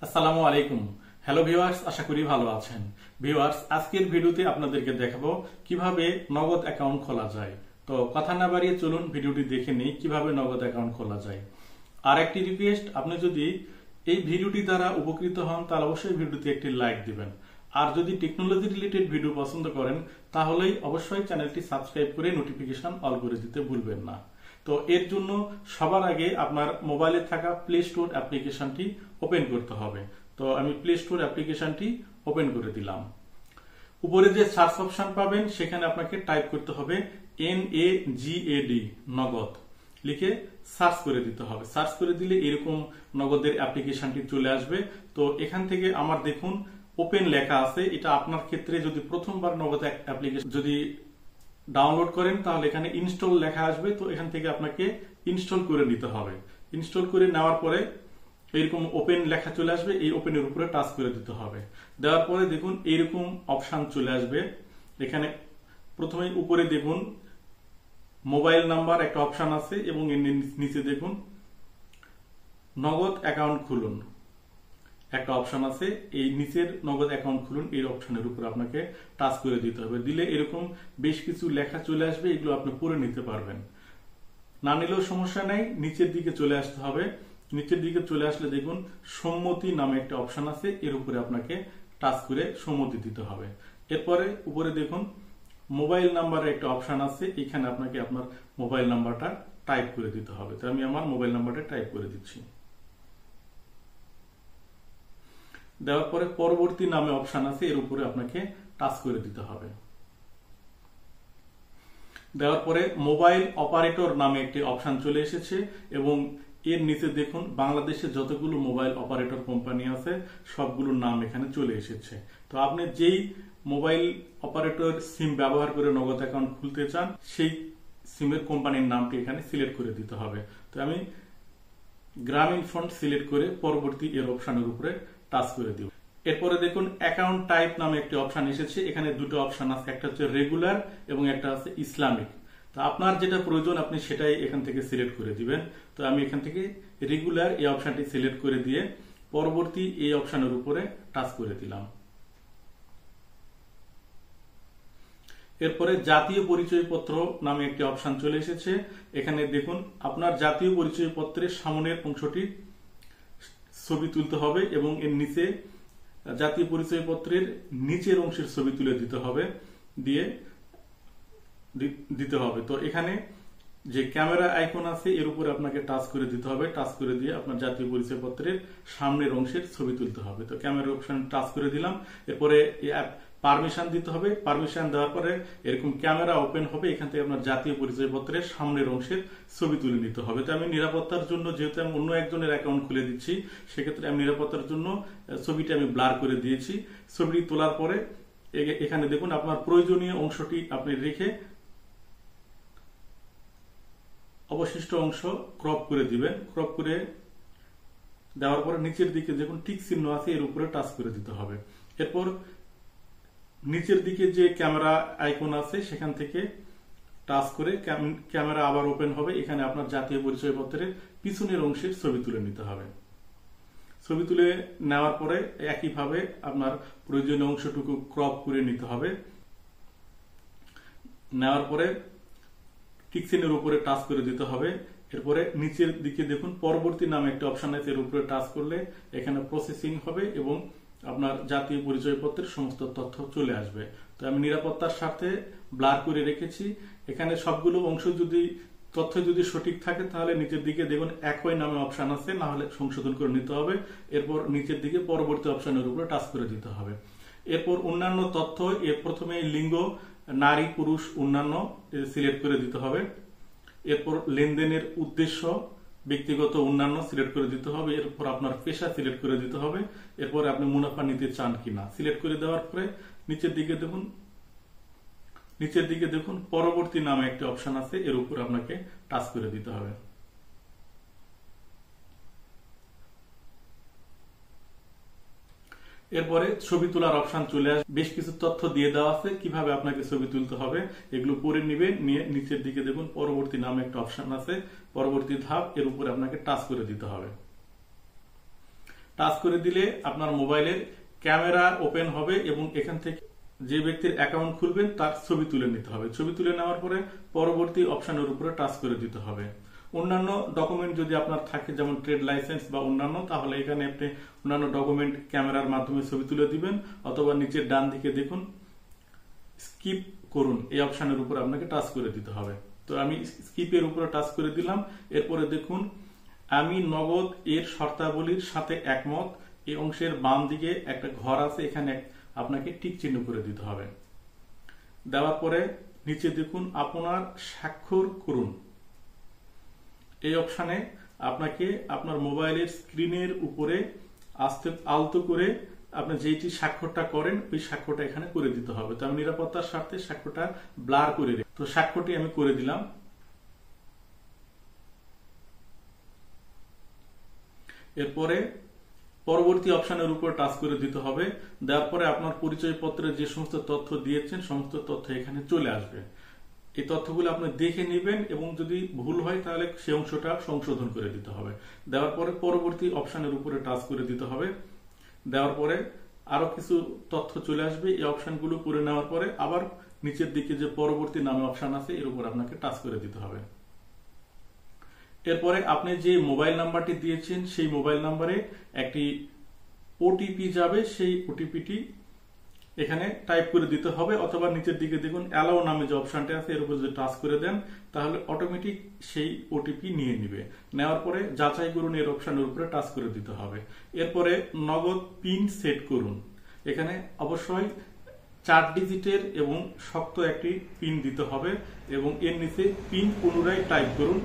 আসসালামু আলাইকুম। Hello viewers, আশা করি ভালো আছেন। ভিউয়ার্স, আজকের ভিডিওতে আপনাদেরকে দেখাবো কিভাবে নগদ অ্যাকাউন্ট খোলা যায়। তো কথা না বাড়িয়ে চলুন ভিডিওটি দেখে নেই কিভাবে নগদ অ্যাকাউন্ট খোলা যায়। আর একটি রিকোয়েস্ট, আপনি যদি এই ভিডিওটি দ্বারা উপকৃত হন তাহলে অবশ্যই ভিডিওতে একটি লাইক দিবেন। আর যদি টেকনোলজি রিলেটেড ভিডিও পছন্দ করেন তাহলেই অবশ্যই চ্যানেলটি সাবস্ক্রাইব করে নোটিফিকেশন অল করে দিতে ভুলবেন না। তো এর জন্য সবার আগে আপনার মোবাইলে থাকা প্লে স্টোর অ্যাপ্লিকেশনটি ওপেন করতে হবে। তো আমি প্লে স্টোর অ্যাপ্লিকেশনটি ওপেন করে দিলাম। উপরে যে সার্চ অপশন পাবেন সেখানে আপনাকে টাইপ করতে হবে NAGAD নগদ লিখে সার্চ করে দিতে হবে। সার্চ করে দিলে এরকম নগদের অ্যাপ্লিকেশনটি চলে আসবে। তো এখান থেকে আমার দেখুন ওপেন লেখা আছে। এটা আপনার ক্ষেত্রে যদি প্রথমবার নগদ অ্যাপ্লিকেশন যদি ডাউনলোড করেন তাহলে এখানে ইনস্টল লেখা আসবে। তো এখান থেকে আপনাকে ইনস্টল করে নিতে হবে। ইনস্টল করে নেওয়ার পরে এরকম ওপেন লেখা চলে আসবে, এই ওপেনের উপরে টাচ করে দিতে হবে। দেওয়ার পরে দেখুন এইরকম অপশন চলে আসবে। এখানে প্রথমে উপরে দেখুন মোবাইল নাম্বার একটা অপশন আছে এবং এর নিচে দেখুন নগদ অ্যাকাউন্ট খুলুন একটা অপশন আছে। এই নিচের নগদ অ্যাকাউন্ট খুলুন এই অপশনের উপর আপনাকে টাচ করে দিতে হবে। দিলে এরকম বেশ কিছু লেখা চলে আসবে, এগুলো আপনি পড়ে নিতে পারবেন। না নিলেও সমস্যা নাই, নিচের দিকে চলে আসতে হবে। নিচের দিকে চলে আসলে দেখুন সম্মতি নামে একটা অপশন আছে, এর উপরে আপনাকে টাচ করে সম্মতি দিতে হবে। এরপরে উপরে দেখুন মোবাইল নাম্বারের একটা অপশন আছে, এখানে আপনাকে আপনার মোবাইল নাম্বারটা টাইপ করে দিতে হবে। তো আমি আমার মোবাইল নাম্বারটা টাইপ করে দিচ্ছি। দেওয়ার পরে পরবর্তী নামে অপশন আছে, এর উপরে আপনাকে টাচ করে দিতে হবে। দেওয়ার পরে মোবাইল অপারেটর নামে একটি অপশন চলে এসেছে এবং এর নিচে দেখুন বাংলাদেশে যতগুলো মোবাইল অপারেটর কোম্পানি আছে সবগুলোর নাম এখানে চলে এসেছে। তো আপনি যেই মোবাইল অপারেটর সিম ব্যবহার করে নগদ অ্যাকাউন্ট খুলতে চান সেই সিমের কোম্পানির নামটি এখানে সিলেক্ট করে দিতে হবে। তো আমি গ্রামীণ ফোন সিলেক্ট করে পরবর্তী এর অপশনের উপরে টাচ করে দিব। এরপরে দেখুন অ্যাকাউন্ট টাইপ নামে একটি অপশন এসেছে। এখানে দুটো অপশন আছে, একটা হচ্ছে রেগুলার এবং একটা আছে ইসলামিক। তো আপনার যেটা প্রয়োজন আপনি সেটাই এখান থেকে সিলেক্ট করে দিবেন। তো আমি এখান থেকে রেগুলার এই অপশনটি সিলেক্ট করে দিয়ে পরবর্তী এই অপশনের উপরে টাচ করে দিলাম। এরপরে জাতীয় পরিচয়পত্র নামে একটি অপশন চলে এসেছে। এখানে দেখুন আপনার জাতীয় পরিচয়পত্রের সামনের অংশটি ছবি তুলতে হবে এবং এর নিচে জাতীয় পরিচয়পত্রের নিচের অংশের ছবি তুলে দিতে হবে দিতে হবে। তো এখানে যে ক্যামেরা আইকন আছে এর উপরে আপনাকে টাচ করে দিতে হবে। টাচ করে দিয়ে আপনার জাতীয় পরিচয়পত্রের সামনের অংশের ছবি তুলতে হবে। তো ক্যামেরা অপশন টাচ করে দিলাম। এরপরে পারমিশন দিতে হবে। পারমিশন দেওয়ার পরে এরকম ক্যামেরা ওপেন হবে, এখান থেকে আপনার জাতীয় পরিচয়পত্রের সামনের অংশের ছবি তুলে নিতে হবে। তো আমি নিরাপত্তার জন্য যেহেতু আমি অন্য একজনের অ্যাকাউন্ট খুলে দিচ্ছি সেক্ষেত্রে আমি নিরাপত্তার জন্য ছবিটি আমি ব্লার করে দিয়েছি। ছবিটি তোলার পরে এখানে দেখুন আপনার প্রয়োজনীয় অংশটি আপনি রেখে অবশিষ্ট অংশ ক্রপ করে দিবেন। ক্রপ করে দেওয়ার পরে নিচের দিকে দেখুন টিক চিহ্ন আছে, এর উপরে টাচ করে দিতে হবে। এরপর নিচের দিকে যে ক্যামেরা আইকন আছে সেখান থেকে টাচ করে ক্যামেরা আবার ওপেন হবে। এখানে আপনার জাতীয় পরিচয়পত্রের পিছনের অংশের ছবি তুলে নিতে হবে। ছবি তুলে নেওয়ার পরে একইভাবে আপনার প্রয়োজনীয় অংশটুকু ক্রপ করে নিতে হবে। নেওয়ার পরে টিক চিহ্নের উপরে টাচ করে দিতে হবে। এরপরে নিচের দিকে দেখুন পরবর্তী নামে একটা অপশন আছে, এর উপরে টাচ করলে এখানে প্রসেসিং হবে এবং আপনার জাতীয় পরিচয়পত্রের সমস্ত তথ্য চলে আসবে। তো আমি নিরাপত্তার সাথে ব্লার করে রেখেছি। এখানে সবগুলো অংশ তথ্য যদি সঠিক থাকে তাহলে নিচের দিকে দেখুন একই নামে অপশন আছে, না হলে সংশোধন করে নিতে হবে। এরপর নিচের দিকে পরবর্তী অপশনের উপরে টাচ করে দিতে হবে। এরপর অন্যান্য তথ্য, এর প্রথমে লিঙ্গ নারী পুরুষ অন্যান্য সিলেক্ট করে দিতে হবে। এরপর লেনদেনের উদ্দেশ্য ব্যক্তিগত অন্যান্য সিলেক্ট করে দিতে হবে। এরপর আপনার পেশা সিলেক্ট করে দিতে হবে। এরপর আপনি মুনাফা নিতে চান কিনা সিলেক্ট করে দেওয়ার পরে নিচের দিকে দেখুন পরবর্তী নামে একটা অপশন আছে, এর উপর আপনাকে টাচ করে দিতে হবে। এরপরে ছবি তোলার অপশন চলে আসবে। বেশ কিছু তথ্য দিয়ে দেওয়া আছে কিভাবে আপনাকে ছবি তুলতে হবে, এগুলো পড়ে নিবে। নিয়ে নিচের দিকে দেখুন পরবর্তী নামে একটা অপশন আছে, পরবর্তী ধাপ, এর উপরে আপনাকে টাচ করে দিতে হবে। টাচ করে দিলে আপনার মোবাইলের ক্যামেরা ওপেন হবে এবং এখান থেকে যে ব্যক্তির অ্যাকাউন্ট খুলবেন তার ছবি তুলে নিতে হবে। ছবি তুলে নেওয়ার পরে পরবর্তী অপশনের উপরে টাচ করে দিতে হবে। অন্যান্য ডকুমেন্ট যদি আপনার থাকে, যেমন ট্রেড লাইসেন্স বা অন্যান্য, তাহলে এখানে আপনি অন্যান্য ডকুমেন্ট ক্যামেরার মাধ্যমে ছবি তুলে দিবেন, অথবা নিচের ডান দিকে দেখুন স্কিপ করুন, এই অপশনের উপর আপনাকে টাচ করে দিতে হবে। তো আমি স্কিপের উপরে টাচ করে দিলাম। এরপরে দেখুন আমি নগদ এর শর্তাবলীর সাথে একমত, এই অংশের বাম দিকে একটা ঘর আছে, এখানে আপনাকে টিক চিহ্ন করে দিতে হবে। দেওয়ার পরে নিচে দেখুন আপনার স্বাক্ষর করুন, এই অপশনে আপনাকে আপনার মোবাইলের স্ক্রিনের উপরে আস্তে আলতো করে আপনি যেটি স্বাক্ষরটা করেন ওই স্বাক্ষরটা এখানে করে দিতে হবে। তো আমি নিরাপত্তার স্বার্থে স্বাক্ষরটা ব্লার করে দিই। তো স্বাক্ষরটি আমি করে দিলাম। এরপরে পরবর্তী অপশনের উপর টাচ করে দিতে হবে। দেওয়ার পরে আপনার পরিচয়পত্রে যে সমস্ত তথ্য দিয়েছেন সমস্ত তথ্য এখানে চলে আসবে। এই তথ্যগুলো আপনি দেখে নেবেন এবং যদি ভুল হয় তাহলে সেই অংশটা সংশোধন করে দিতে হবে। দেওয়ার পরে পরবর্তী অপশনের উপরে টাচ করে দিতে হবে। দেওয়ার পরে আরো কিছু তথ্য চলে আসবে। এই অপশনগুলো করে নেওয়ার পরে আবার নিচের দিকে যে পরবর্তী নামে অপশন আছে এর উপর আপনাকে টাচ করে দিতে হবে। এরপরে আপনি যে মোবাইল নাম্বারটি দিয়েছেন সেই মোবাইল নাম্বারে একটি ওটিপি যাবে, সেই ওটিপিটি এখানে টাইপ করে দিতে হবে, অথবা নিচের দিকে দেখুন অ্যালাউ নামে যে অপশনটা আছে এর উপর যদি টাচ করে দেন তাহলে অটোমেটিক সেই ওটিপি নিয়ে নিবে। নেওয়ার পরে যাচাই করুন এর অপশনের উপরে টাচ করে দিতে হবে। এরপরে নগদ পিন সেট করুন, এখানে অবশ্যই 4 ডিজিটের এবং শক্ত একটি পিন দিতে হবে এবং এর নিচে পিন পুনরায় টাইপ করুন।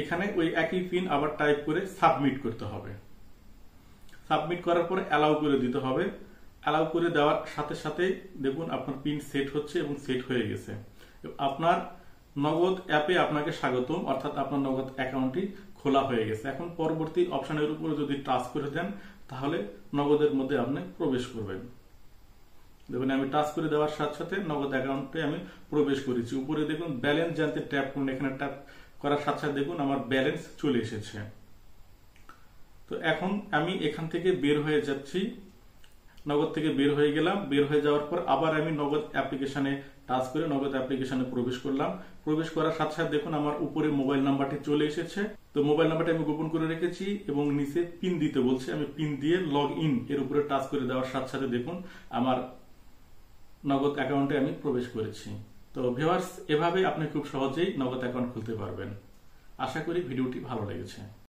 এখানে ওই একই পিন আবার টাইপ করে সাবমিট করতে হবে। সাবমিট করার পরে অ্যালাউ করে দিতে হবে। অ্যালাউ করে দেওয়ার সাথে সাথে দেখুন আপনার পিন সেট হচ্ছে এবং সেট হয়ে গেছে। আপনার নগদ অ্যাপে আপনাকে স্বাগতম, অর্থাৎ আপনার নগদ অ্যাকাউন্টটি খোলা হয়ে গেছে। এখন পরবর্তী অপশনের উপরে যদি টাচ করে দেন তাহলে নগদের মধ্যে আপনি প্রবেশ করবেন। দেখুন আমি টাচ করে দেওয়ার সাথে সাথে নগদ অ্যাকাউন্টে আমি প্রবেশ করেছি। উপরে দেখুন ব্যালেন্স জানতে ট্যাপ করুন, এখানে ট্যাপ করার সাথে সাথে দেখুন আমার ব্যালেন্স চলে এসেছে। তো এখন আমি এখান থেকে বের হয়ে যাচ্ছি, নগদ থেকে বের হয়ে গেলাম। বের হয়ে যাওয়ার পর আবার আমি নগদ অ্যাপ্লিকেশনে টাচ করে নগদ অ্যাপ্লিকেশনে প্রবেশ করলাম। প্রবেশ করার সাথে সাথে দেখুন আমার উপরে মোবাইল নাম্বারটি চলে এসেছে। তো মোবাইল নাম্বারটি আমি গোপন করে রেখেছি এবং নিচে পিন দিতে বলছে, আমি পিন দিয়ে লগ ইন এর উপরে টাচ করে দেওয়ার সাথে সাথে দেখুন আমার নগদ অ্যাকাউন্টে আমি প্রবেশ করেছি। তো ভিউয়ার্স, এভাবে আপনি খুব সহজেই নগদ অ্যাকাউন্ট খুলতে পারবেন। আশা করি ভিডিওটি ভালো লেগেছে।